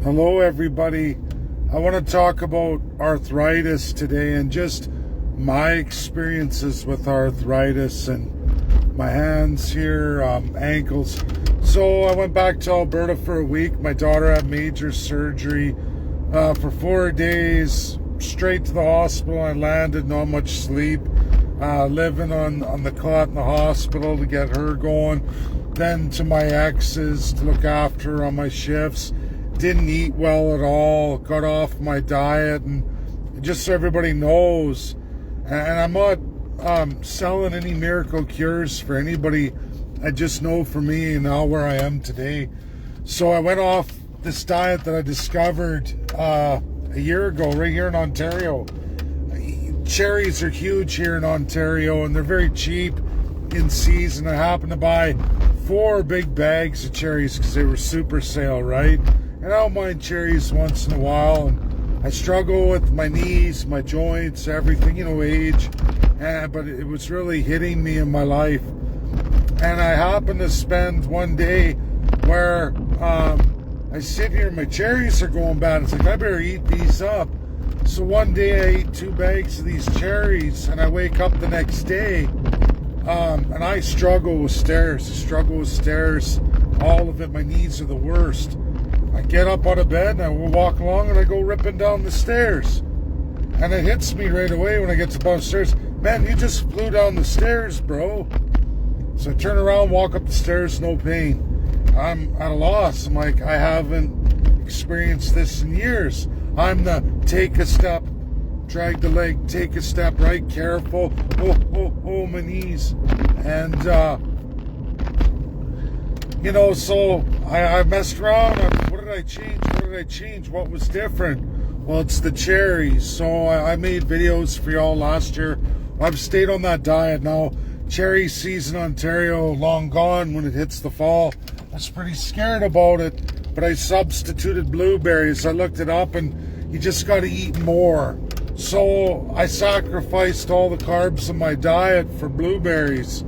Hello everybody. I want to talk about arthritis today and just my experiences with arthritis and my hands here, ankles. So I went back to Alberta for a week. My daughter had major surgery for 4 days, straight to the hospital. I landed, not much sleep, living on the cot in the hospital to get her going. Then to my ex's to look after her on my shifts. Didn't eat well at all, got off my diet, and just so everybody knows, and I'm not selling any miracle cures for anybody. I just know for me and now where I am today. So I went off this diet that I discovered a year ago right here in Ontario. Cherries are huge here in Ontario and they're very cheap in season. I happened to buy 4 big bags of cherries because they were super sale, right? And I don't mind cherries once in a while. And I struggle with my knees, my joints, everything, age. But it was really hitting me in my life. And I happened to spend one day where I sit here and my cherries are going bad. It's like, I better eat these up. So one day I ate 2 bags of these cherries and I wake up the next day and I struggle with stairs. All of it. My knees are the worst. I get up out of bed and I walk along and I go ripping down the stairs. And it hits me right away when I get to the bottom of the stairs. Man, you just flew down the stairs, bro. So I turn around, walk up the stairs, no pain. I'm at a loss. I'm like, I haven't experienced this in years. I'm the take a step, drag the leg, take a step, right, careful. Oh, my knees. And, so I messed around. What did I change? What was different? Well, it's the cherries. So I made videos for y'all last year. I've stayed on that diet now. Cherry season, Ontario, long gone when it hits the fall. I was pretty scared about it, but I substituted blueberries. I looked it up and you just got to eat more. So I sacrificed all the carbs in my diet for blueberries.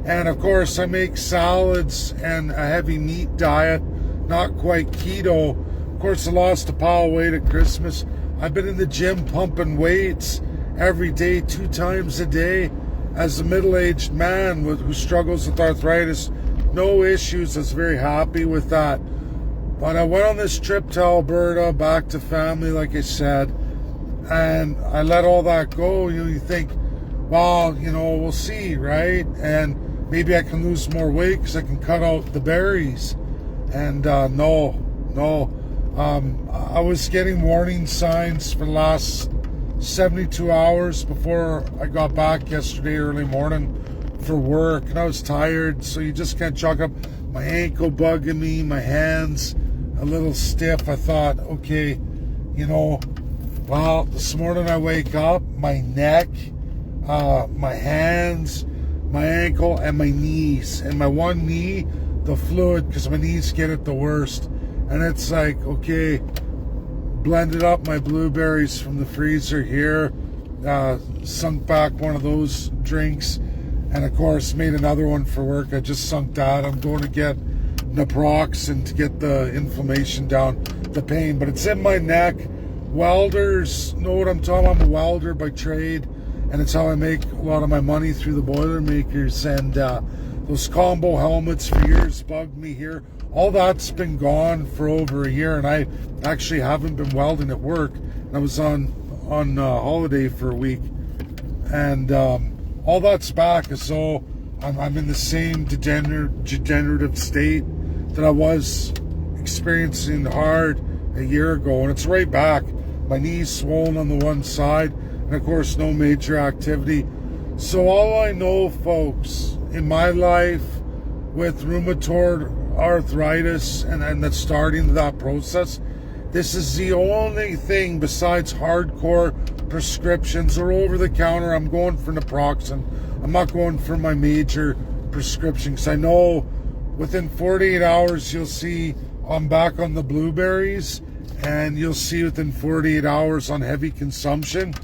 And of course I make salads and a heavy meat diet, not quite keto. Of course I lost a pile of weight at Christmas. I've been in the gym pumping weights every day, 2 times a day. As a middle-aged man who struggles with arthritis, no issues. I was very happy with that. But I went on this trip to Alberta, back to family, like I said, and I let all that go. You think, well, we'll see, right? And maybe I can lose more weight because I can cut out the berries. And no. I was getting warning signs for the last 72 hours before I got back yesterday early morning for work, and I was tired, so you just can't chalk up. My ankle bugging me, my hands a little stiff. I thought, okay, well, this morning I wake up, my neck, my hands, my ankle, and my knees. And my one knee, the fluid, because my knees get it the worst. And it's like, okay, blended up my blueberries from the freezer here, sunk back one of those drinks, and of course made another one for work. I just sunk that. I'm going to get naproxen to get the inflammation down, the pain, but it's in my neck. Welders know what I'm talking about. I'm a welder by trade, and it's how I make a lot of my money through the Boilermakers. And those combo helmets for years bugged me here. All that's been gone for over a year, and I actually haven't been welding at work. And I was on holiday for a week, and all that's back. So I'm in the same degenerative state that I was experiencing hard a year ago, and it's right back. My knees swollen on the one side, and of course no major activity. So all I know, folks, in my life with rheumatoid arthritis and that's starting that process, this is the only thing besides hardcore prescriptions or over the counter. I'm going for naproxen. I'm not going for my major prescription, because I know within 48 hours you'll see I'm back on the blueberries, and you'll see within 48 hours on heavy consumption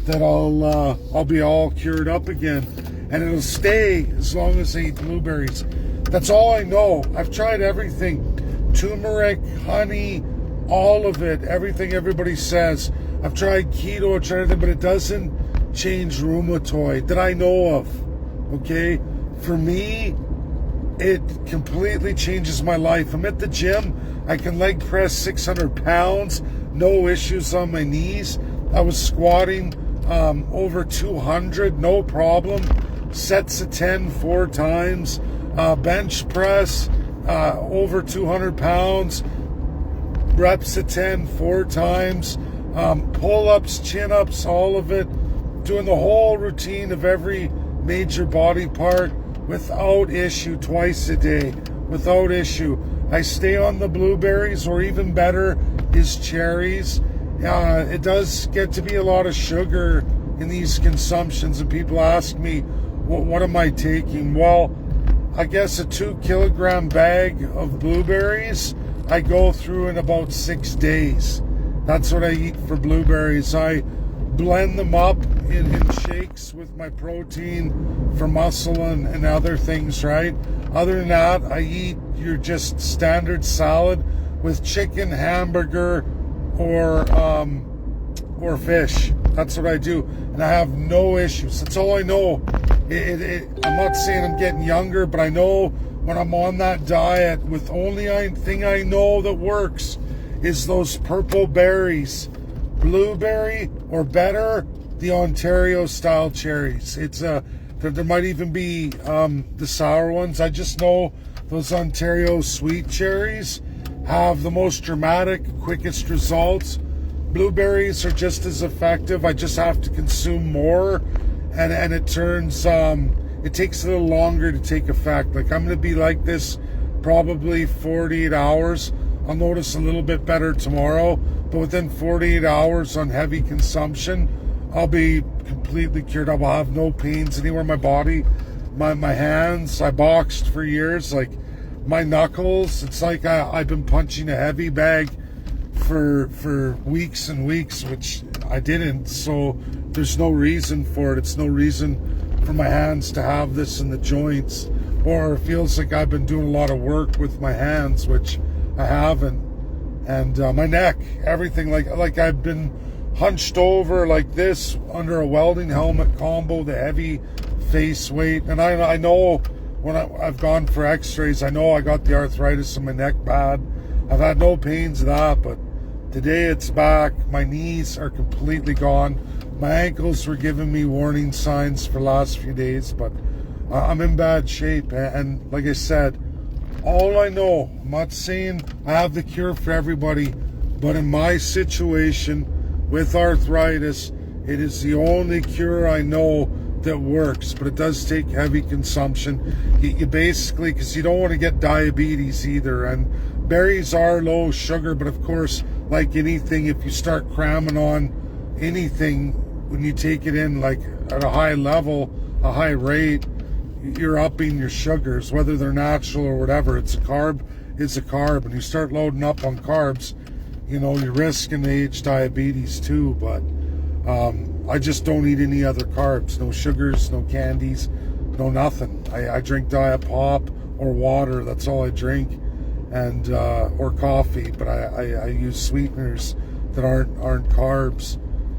that I'll be all cured up again, and it'll stay as long as I eat blueberries. That's all I know. I've tried everything: turmeric, honey, all of it, everything everybody says. I've tried keto, I've tried everything, but it doesn't change rheumatoid that I know of. Okay? For me, it completely changes my life. I'm at the gym. I can leg press 600 pounds. No issues on my knees. I was squatting over 200, no problem. Sets of 10, 4 times. Bench press, over 200 pounds. Reps of 10, 4 times. Pull-ups, chin-ups, all of it. Doing the whole routine of every major body part without issue, twice a day, without issue. I stay on the blueberries, or even better is cherries. It does get to be a lot of sugar in these consumptions, and people ask me, what am I taking? Well, I guess a 2-kilogram bag of blueberries I go through in about 6 days. That's what I eat for blueberries. I blend them up in shakes with my protein for muscle and other things, right? Other than that, I eat your just standard salad with chicken, hamburger, or fish. That's what I do, and I have no issues. That's all I know. I'm not saying I'm getting younger, but I know when I'm on that diet, with only thing I know that works is those purple berries, blueberry, or better, the Ontario style cherries. There might even be the sour ones. I just know those Ontario sweet cherries have the most dramatic, quickest results. Blueberries are just as effective. I just have to consume more, and it turns it takes a little longer to take effect. Like, I'm going to be like this probably 48 hours. I'll notice a little bit better tomorrow, but within 48 hours on heavy consumption, I'll be completely cured. I will have no pains anywhere in my body. My hands, I boxed for years, like my knuckles, it's like I've been punching a heavy bag for weeks and weeks, which I didn't, so there's no reason for it. It's no reason for my hands to have this in the joints, or it feels like I've been doing a lot of work with my hands, which I haven't. And my neck, everything, like I've been hunched over like this under a welding helmet combo, the heavy face weight. And I know when I've gone for x-rays, I know I got the arthritis in my neck bad. I've had no pains of that, but today it's back. My knees are completely gone. My ankles were giving me warning signs for the last few days, but I'm in bad shape. And like I said, all I know, I'm not saying I have the cure for everybody, but in my situation with arthritis, it is the only cure I know that works. But it does take heavy consumption. You basically, because you don't want to get diabetes either. And berries are low sugar, but of course, like anything, if you start cramming on anything, when you take it in like at a high level, a high rate, you're upping your sugars, whether they're natural or whatever. It's a carb, it's a carb. And you start loading up on carbs, you know, you're risking age diabetes too. But I just don't eat any other carbs. No sugars, no candies, no nothing. I drink Diet Pop or water. That's all I drink. And or coffee, but I use sweeteners that aren't carbs,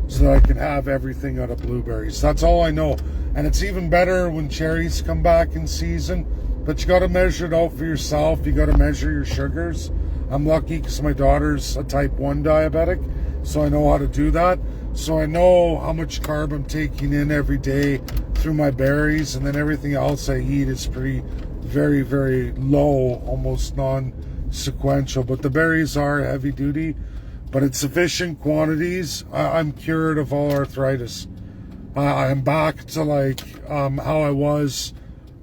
so that I can have everything out of blueberries. That's all I know. And it's even better when cherries come back in season, but you got to measure it out for yourself. You got to measure your sugars. I'm lucky because my daughter's a type 1 diabetic, so I know how to do that. So I know how much carb I'm taking in every day through my berries, and then everything else I eat is very, very low, almost non-sequential. But the berries are heavy duty, but in sufficient quantities. I'm cured of all arthritis. I'm back to like how I was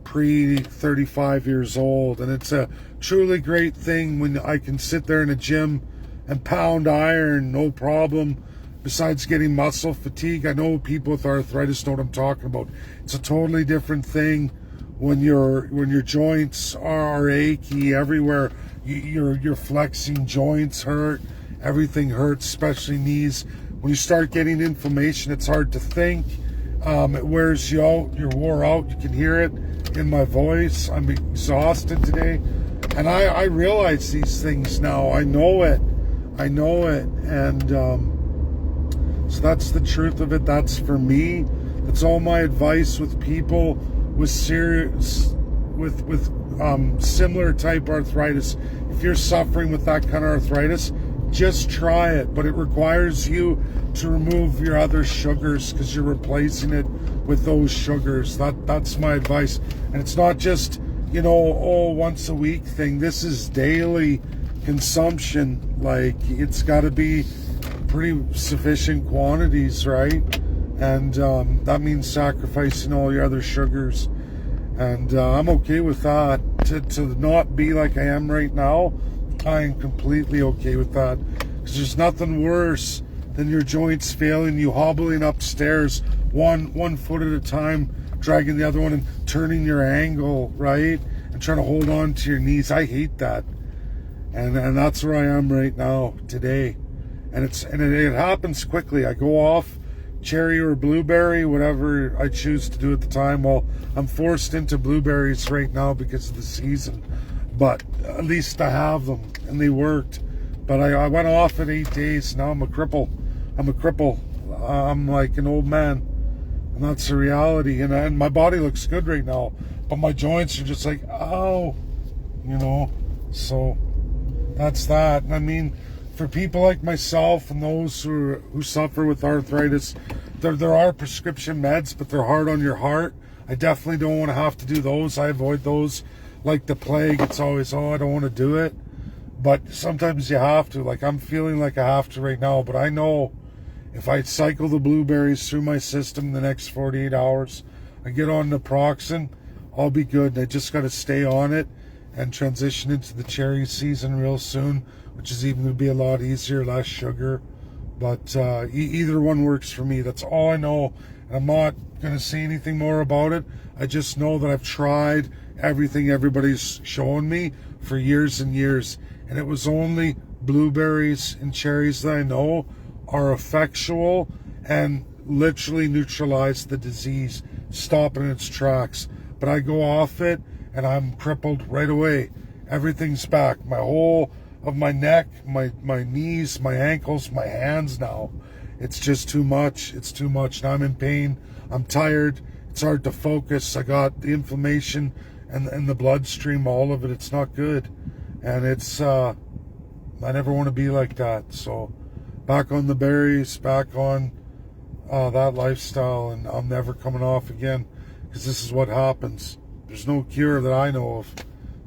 pre-35 years old, and it's a truly great thing when I can sit there in a gym and pound iron, no problem. Besides getting muscle fatigue, I know people with arthritis know what I'm talking about. It's a totally different thing when your joints are achy everywhere. You're flexing, joints hurt, everything hurts, especially knees. When you start getting inflammation, it's hard to think. It wears you out. You're wore out. You can hear it in my voice. I'm exhausted today. And I realize these things now. I know it. I know it. And so that's the truth of it. That's for me. That's all my advice with people with serious, with similar type arthritis. If you're suffering with that kind of arthritis, just try it. But it requires you to remove your other sugars because you're replacing it with those sugars. That's my advice. And it's not just, you know, once a week thing. This is daily consumption. Like, it's got to be pretty sufficient quantities, right? And that means sacrificing all your other sugars. And I'm okay with that. To not be like I am right now, I am completely okay with that. Because there's nothing worse than your joints failing, you hobbling upstairs one foot at a time, dragging the other one and turning your angle, right? And trying to hold on to your knees. I hate that. And that's where I am right now today. And it happens quickly. I go off cherry or blueberry, whatever I choose to do at the time. Well, I'm forced into blueberries right now because of the season, but at least I have them and they worked. But I went off in 8 days. Now I'm a cripple. I'm like an old man, and that's the reality. And my body looks good right now, but my joints are just like, ow, you know. So that's that. I mean, for people like myself and those who suffer with arthritis, there are prescription meds, but they're hard on your heart. I definitely don't want to have to do those. I avoid those like the plague. It's always, I don't want to do it. But sometimes you have to. Like, I'm feeling like I have to right now, but I know if I cycle the blueberries through my system in the next 48 hours, I get on naproxen, I'll be good. I just got to stay on it and transition into the cherry season real soon, which is even going to be a lot easier, less sugar. But either one works for me. That's all I know. And I'm not going to say anything more about it. I just know that I've tried everything everybody's shown me for years and years. And it was only blueberries and cherries that I know are effectual and literally neutralize the disease, stop it in its tracks. But I go off it and I'm crippled right away. Everything's back. My whole of my neck, my knees, my ankles, my hands now. It's just too much. It's too much. Now I'm in pain. I'm tired. It's hard to focus. I got the inflammation and the bloodstream, all of it. It's not good. And it's, I never want to be like that. So back on the berries, back on that lifestyle, and I'm never coming off again because this is what happens. There's no cure that I know of.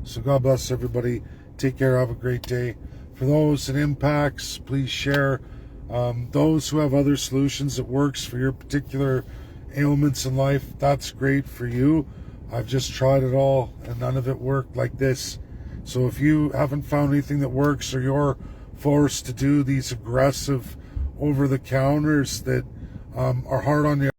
So God bless everybody. Take care. Have a great day. For those it impacts, please share. Those who have other solutions that works for your particular ailments in life, that's great for you. I've just tried it all and none of it worked like this. So if you haven't found anything that works, or you're forced to do these aggressive over-the-counters that are hard on you,